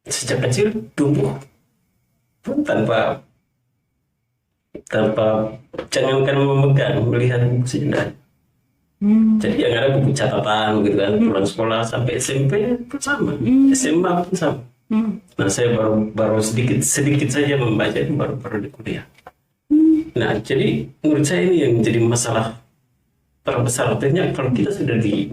Sejak kecil tumbuh pun tanpa jangankan memegang, melihat buku sejenak. Jadi yang ada buku catatan gitu kan, pulang sekolah sampai SMP pun sama, SMA pun sama. Nah, saya baru sedikit saja membaca itu baru di kuliah. Nah, jadi menurut saya ini yang jadi masalah terbesar. Artinya kalau kita sudah di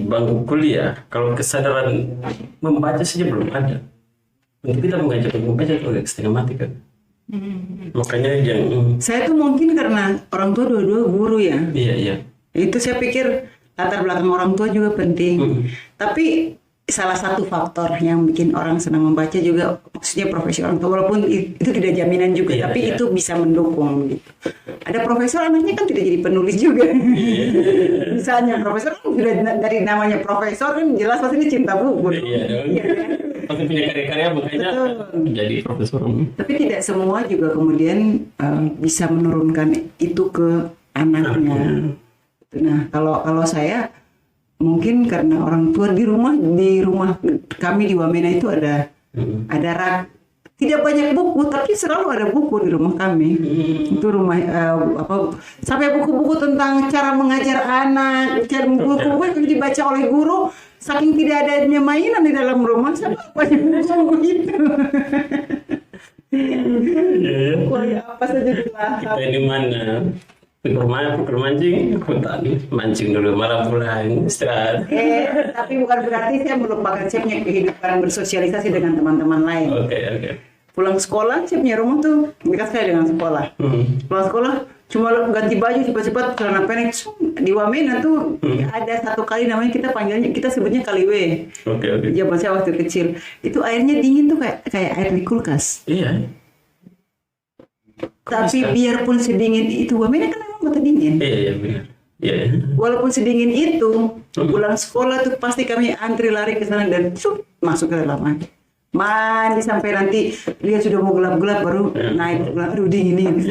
bangku kuliah, kalau kesadaran membaca saja belum ada. Untuk kita mengajak membaca itu agak setengah mati kan. Makanya yang Saya tuh mungkin karena orang tua dua-dua guru ya. iya. Itu saya pikir latar belakang orang tua juga penting. Tapi salah satu faktor yang bikin orang senang membaca juga maksudnya profesional. Walaupun itu tidak jaminan juga, Iya, tapi iya. itu bisa mendukung gitu. Ada profesor anaknya kan tidak jadi penulis juga. Misalnya profesor kan sudah dari namanya profesor kan jelas pasti dia cinta buku. Iya dong. Iya kan? Pasti punya karya-karya makanya Betul. jadi profesor. Tapi tidak semua juga kemudian bisa menurunkan itu ke anaknya. Nah, kalau saya mungkin karena orang tua di rumah kami di Wamena itu ada rak, tidak banyak buku tapi selalu ada buku di rumah kami. Itu rumah sampai buku-buku tentang cara mengajar anak, buku-buku yang dibaca oleh guru. Saking tidak adanya mainan di dalam rumah, saya banyak buku itu. Buku apa saja dibahas. Kita ini mana? Pikir mancing, hutan mancing dulu, malam pulang istirahat. Tapi bukan berarti saya melupakan saya punya kehidupan bersosialisasi dengan teman-teman lain. Oke. Pulang sekolah, saya punya rumah tuh dekat sekali dengan sekolah. Pulang sekolah, cuma ganti baju cepat-cepat, celana pendek. Di Wamena tuh ada satu kali namanya kita sebutnya kaliwe. Oke. Zaman saya waktu kecil, itu airnya dingin tuh kayak air di kulkas. Iya. Tapi biarpun sedingin itu, Wamena kan memang kota dingin. Iya benar. Iya. Walaupun sedingin itu, pulang sekolah tuh pasti kami antri lari ke sana dan masuk ke dalam air. Mandi sampai nanti lihat sudah mau gelap-gelap baru naik. Aduh dingin.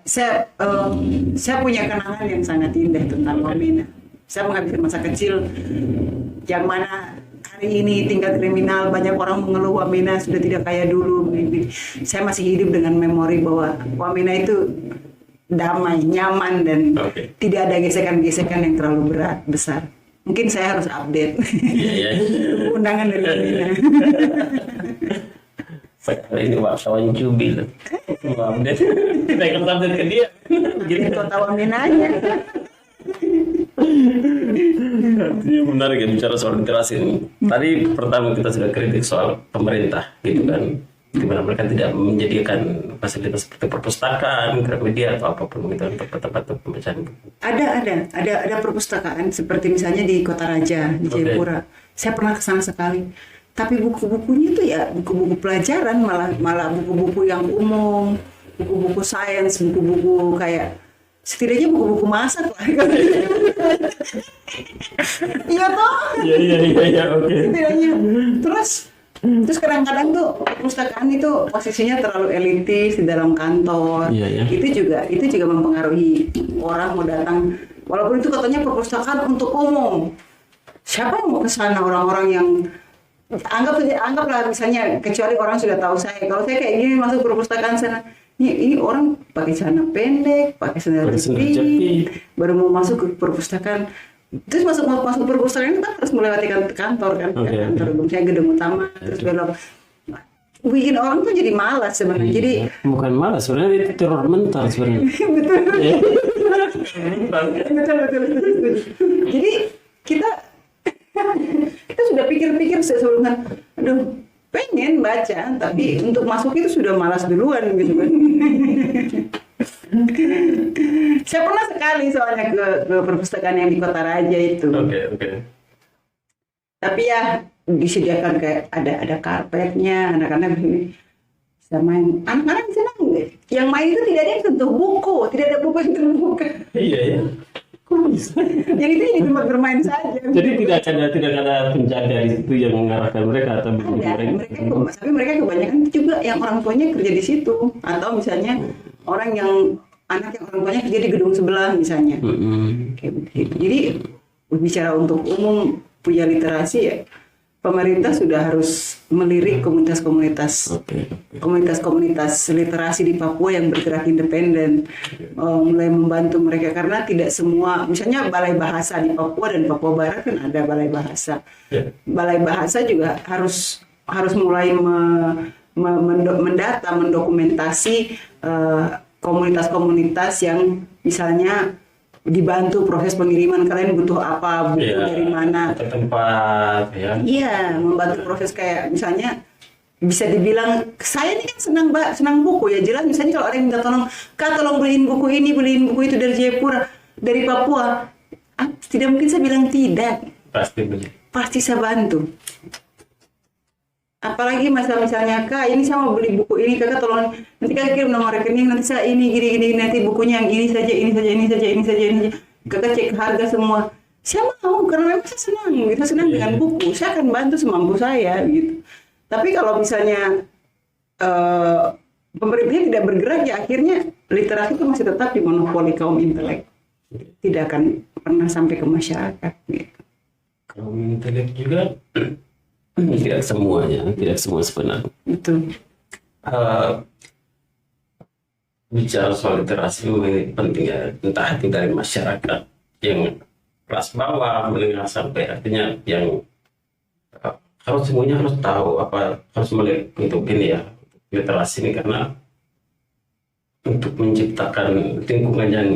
Saya punya kenangan yang sangat indah tentang Wamena. Saya menghabiskan masa kecil yang mana hari ini tingkat kriminal banyak orang mengeluh Wamena sudah tidak kayak dulu. Saya masih hidup dengan memori bahwa Wamena itu damai, nyaman dan tidak ada gesekan-gesekan yang terlalu besar. Mungkin saya harus update undangan dari Wamena. Ini wartawan Jubil. Update. Kita ikut update ke dia. Jadi kota Wamena aja. Ini menarik ya bicara soal literasi ini. Tadi pertama kita sudah kritik soal pemerintah gitu kan, dimana mereka tidak menyediakan fasilitas seperti perpustakaan, Gramedia atau apapun gitu untuk tempat-tempat pembacaan buku. Ada perpustakaan seperti misalnya di Kota Raja di Jayapura. Saya pernah ke sana sekali. Tapi buku-bukunya itu ya buku-buku pelajaran, malah buku-buku yang umum, buku-buku sains, buku-buku kayak setidaknya buku-buku masak lah. Iya toh? Iya, oke. Setidaknya. Terus kadang-kadang tuh perpustakaan itu posisinya terlalu elitis di dalam kantor. Iya. Itu juga mempengaruhi orang mau datang. Walaupun itu katanya perpustakaan untuk umum. Siapa yang mau ke sana, orang-orang yang anggaplah misalnya, kecuali orang sudah tahu saya. Kalau saya kayak gini masuk perpustakaan sana, ini orang pakai celana pendek, pakai sandal jepit, baru mau masuk ke perpustakaan. Terus masuk perpustakaan itu kan harus melewati kantor kan, kantor saya gedung utama, terus belok. Bikin orang tuh jadi malas sebenarnya. Jadi bukan malas, sebenarnya itu teror mental sebenarnya. Betul. Jadi kita sudah pikir-pikir sebelumnya, aduh pengen baca, tapi untuk masuk itu sudah malas duluan gitu kan. Saya pernah sekali soalnya ke perpustakaan yang di Kota Raja itu. Oke. Tapi ya disediakan kayak ada karpetnya, anak-anak bisa main. Anak-anak bisa nangis. Yang main itu tidak ada yang sentuh buku, tidak ada buku yang terbuka. Iya ya. Kok bisa? Jadi itu jadi tempat bermain saja. Jadi tidak ada penjaga di situ yang mengarahkan mereka atau tapi mereka kebanyakan juga yang orang tuanya kerja di situ, atau misalnya anak yang orang tuanya kerja di gedung sebelah misalnya. Kayak begitu. Jadi bicara untuk umum punya literasi ya, pemerintah sudah harus melirik komunitas-komunitas Oke. komunitas-komunitas literasi di Papua yang bergerak independen, mulai membantu mereka karena tidak semua, misalnya Balai Bahasa di Papua dan Papua Barat kan ada Balai Bahasa. Ya. Balai Bahasa juga harus mulai mendata, mendokumentasi komunitas-komunitas yang misalnya dibantu proses pengiriman, kalian butuh apa, buku Ya, dari mana. ke tempat ya. Iya, membantu proses kayak misalnya bisa dibilang saya ini kan senang buku ya, jelas misalnya kalau ada yang minta tolong, Kak tolong beliin buku itu dari Jayapura, dari Papua, tidak mungkin saya bilang tidak, Pasti begitu. pasti saya bantu. Apalagi misalnya Kak ini saya mau beli buku ini, Kakak tolong nanti Kakak kirim nomor rekening, nanti saya ini gini nanti bukunya yang ini saja, Kakak cek harga semua. Saya mau karena memang saya senang dengan buku, saya akan bantu semampu saya gitu. Tapi kalau misalnya pemerintahnya tidak bergerak, ya akhirnya literasi itu masih tetap di monopoli kaum intelek, tidak akan pernah sampai ke masyarakat gitu. Kaum intelek juga tidak semuanya, tidak semua sebenarnya. Itu Bicara soal literasi memang penting ya, entah itu dari masyarakat yang kelas bawah, menengah sampai artinya yang harus semuanya harus tahu apa harus melek untuk ini ya, literasi ini karena untuk menciptakan lingkungan yang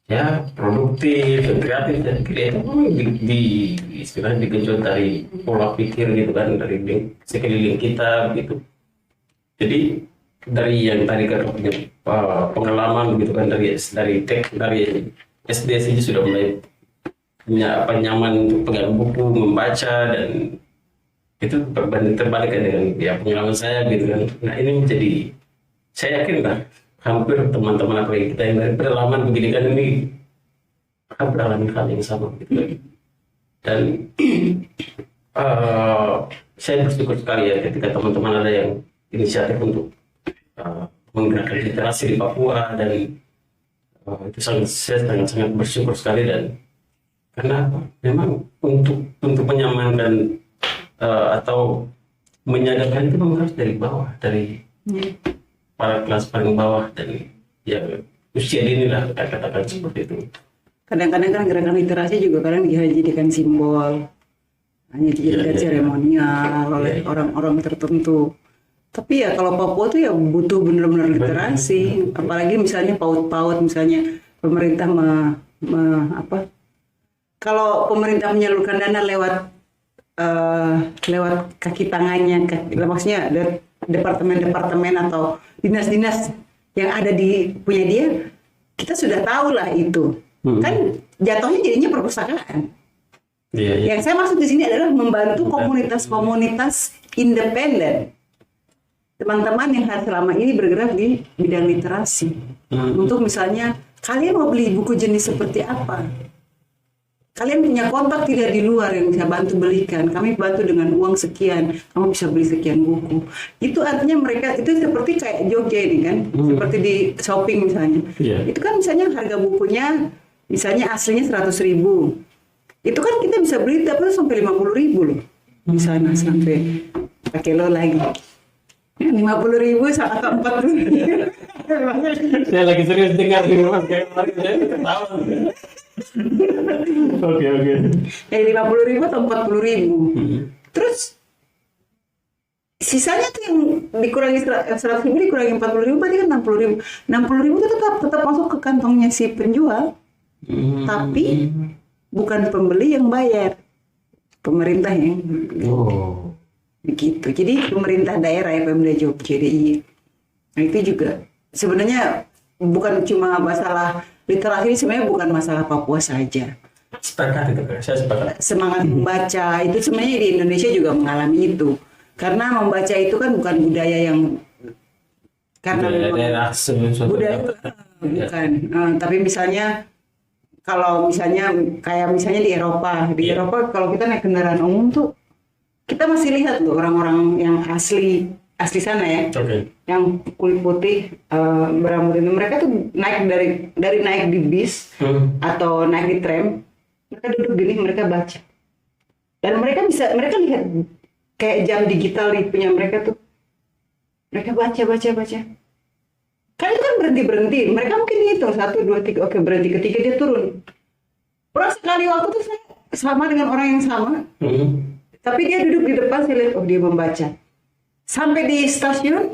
ya produktif dan kreatif dan kreatif istilahnya digenjot dari pola pikir gitu kan, dari sekeliling kita gitu. Jadi dari yang tadi kan punya pengalaman gitu kan, dari SD saja sudah mulai punya nyaman untuk pegang buku, membaca, dan itu berbanding terbalik kan dengan ya pengalaman saya gitu kan. Nah ini menjadi, saya yakin lah hampir teman-teman apalagi kita yang dari pedalaman begini kan ini akan beralami hal yang sama gitu kan. Dan saya bersyukur sekali ya ketika teman-teman ada yang inisiatif untuk menggerakkan literasi di Papua, dan itu saya sangat bersyukur sekali. Dan karena apa? Memang untuk menyamankan atau menyadarkan itu memang harus dari bawah, dari para kelas paling bawah, dan ya usia dini lah katakan seperti itu. Kadang-kadang kan gerakan literasi juga kadang dijadikan simbol, hanya dijadikan seremonial oleh orang-orang tertentu. Tapi ya kalau Papua tuh ya butuh benar-benar literasi, apalagi misalnya PAUD, misalnya pemerintah kalau pemerintah menyalurkan dana lewat kaki tangannya, maksudnya departemen-departemen atau dinas-dinas yang ada di punya dia, kita sudah tahu lah itu. Kan jatuhnya jadinya perpustakaan. Yang saya maksud di sini adalah membantu komunitas-komunitas independen, teman-teman yang selama ini bergerak di bidang literasi. Untuk misalnya kalian mau beli buku jenis seperti apa, kalian punya kontak tidak di luar yang bisa bantu belikan, kami bantu dengan uang sekian, kamu bisa beli sekian buku. Itu artinya mereka itu seperti kayak Jogja ini kan, seperti di shopping misalnya. Itu kan misalnya harga bukunya misalnya aslinya 100.000, itu kan kita bisa beli dapat sampai 50.000 loh di sana, sampai pakai lo lagi 50.000 atau 40.000. Saya lagi serius dengar di rumah kayak kemarin saya ketawa. Oke. Yang 50.000 atau 40.000. Terus sisanya tuh yang dikurangi 100.000 dikurangi 40.000 berarti kan 60.000. 60.000 itu tetap masuk ke kantongnya si penjual. Tapi bukan pembeli yang bayar, pemerintah yang begitu. Jadi pemerintah daerah ya, Pemda Jogja DIY. Nah itu juga sebenarnya bukan cuma masalah literasi, ini sebenarnya bukan masalah Papua saja. Sepakat itu, saya sepakat. Semangat membaca itu sebenarnya di Indonesia juga mengalami itu. Karena membaca itu kan bukan budaya yang daerah budaya bukan. Tapi misalnya kalau misalnya kayak misalnya di Eropa kalau kita naik kendaraan umum tuh kita masih lihat loh orang-orang yang asli sana ya, yang kulit putih berambut itu, mereka tuh naik dari naik di bis atau naik di tram, mereka duduk gini, mereka baca. Dan mereka lihat kayak jam digital di punya mereka tuh. Mereka baca. Kan itu kan berhenti. Mereka mungkin hitung 1, 2, 3, oke berhenti, ketiga dia turun. Pernah sekali waktu tuh saya sama dengan orang yang sama, tapi dia duduk di depan, saya lihat, oh dia membaca. Sampai di stasiun,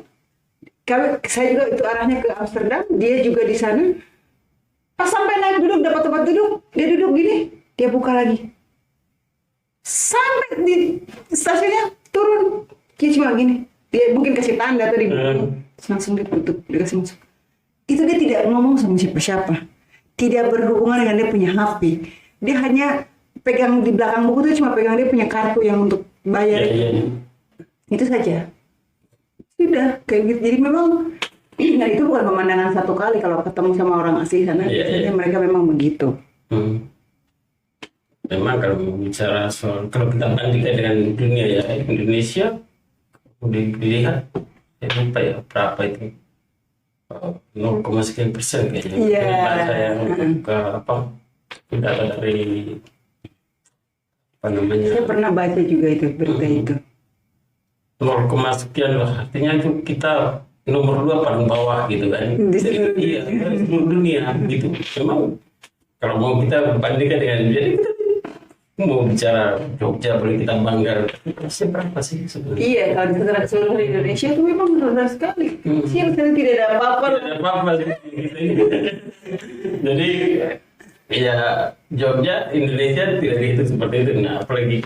saya juga itu arahnya ke Amsterdam, dia juga di sana. Pas sampai naik duduk, dapat tempat duduk, dia duduk gini, dia buka lagi. Sampai di stasiunnya turun, dia cuma gini. Dia mungkin kasih tanda tadi, langsung ditutup, dikasih masuk. Itu dia tidak ngomong sama siapa-siapa, tidak berhubungan dengan dia punya HP. Dia hanya pegang di belakang buku itu, cuma pegang dia punya kartu yang untuk bayar. Itu saja. Sudah kayak gitu. Jadi memang nah itu bukan pemandangan satu kali kalau ketemu sama orang asli sana. Biasanya mereka memang begitu. Memang kalau bicara soal, kalau kita bandingkan dengan dunia ya, Indonesia dilihat lupa ya berapa itu 0,sekian% kayaknya. Bahasa yang ke data dari apa namanya? Saya pernah baca juga itu berita itu. 0, sekian lah, artinya itu kita nomor 2 paling bawah gitu kan. Iya, seluruh dunia gitu. Memang kalau mau kita bandingkan dengan jadi kita mau bicara Jogja boleh kita bangga. Berapa sih sebenarnya? Iya, kalau di seluruh Indonesia itu memang rendah sekali. Kecil, tidak ada apa-apa. Tidak ada apa-apa gitu. Jadi ya Jogja, Indonesia tidak gitu seperti itu. Nah, apalagi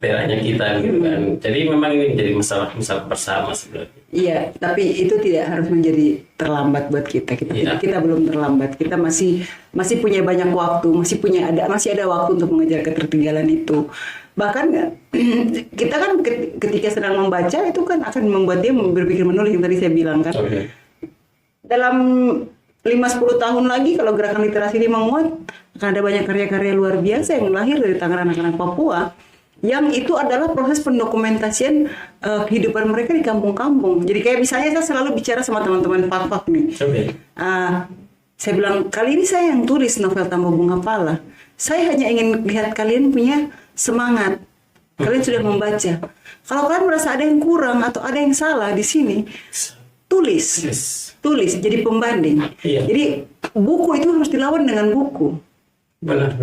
daerahnya kita gitu kan. Jadi memang ini menjadi masalah bersama sebenarnya. Iya, tapi itu tidak harus menjadi terlambat buat kita. Kita belum terlambat. Kita masih punya banyak waktu, masih ada waktu untuk mengejar ketertinggalan itu. Bahkan kita kan ketika sedang membaca itu kan akan membuat dia berpikir menulis yang tadi saya bilang kan. Okay. Dalam 5-10 tahun lagi kalau gerakan literasi ini menguat, akan ada banyak karya-karya luar biasa yang lahir dari tangan anak-anak Papua. Yang itu adalah proses pendokumentasian kehidupan mereka di kampung-kampung. Jadi kayak misalnya saya selalu bicara sama teman-teman Fak nih. Okay. Saya bilang, kali ini saya yang tulis novel Tambah Bunga Pala. Saya hanya ingin lihat kalian punya semangat. Kalian sudah membaca. Kalau kalian merasa ada yang kurang atau ada yang salah di sini, tulis. Jadi pembanding. Iya. Jadi buku itu harus dilawan dengan buku. Benar.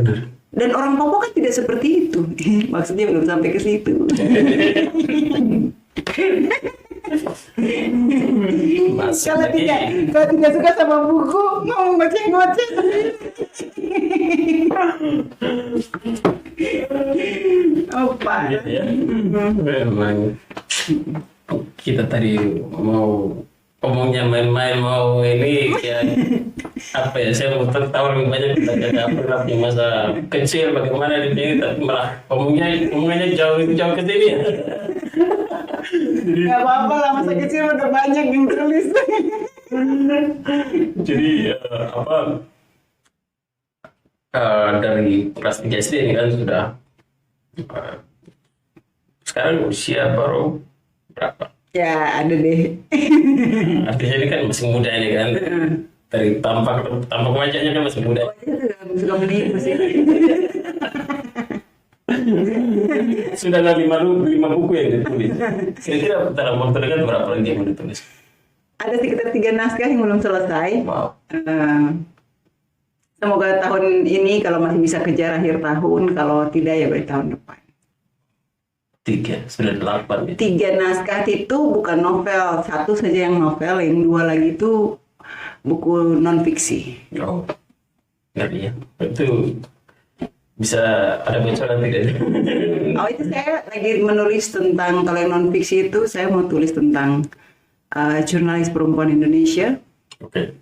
Dan orang Papua kan tidak seperti itu. Maksudnya belum sampai ke situ. Kalau tidak suka sama buku, mau ngoceh-ngoceh. Apa? Ya. Memang kita tadi mau ngomongnya main-main, mau ini ya apa ya, saya mau tahu lebih banyak kita pernah di masa kecil bagaimana di sini, tapi malah ngomongnya jauh ke sini ya. Gak apa-apa lah, masa kecil udah banyak yang tulis. Jadi dari kelas 3 SD ini kan sudah sekarang usia baru berapa? Ya ada deh. Artinya ini kan masih muda ini kan. Dari tampak wajahnya kan masih muda. Suka menipu sih. Sudah ada 5 buku yang ditulis. Kira-kira dalam waktu dekat berapa lagi yang mau ditulis? Ada sekitar 3 naskah yang belum selesai. Wow. Semoga tahun ini kalau masih bisa kejar akhir tahun, kalau tidak ya berarti tahun depan. 3, sudah 8 ya? 3 naskah itu bukan novel, 1 saja yang novel, yang 2 lagi itu buku non-fiksi. Oh, ngeri ya. Itu bisa ada bocoran tidak? Oh, itu saya lagi menulis tentang, kalau yang non-fiksi itu saya mau tulis tentang jurnalis perempuan Indonesia. Oke.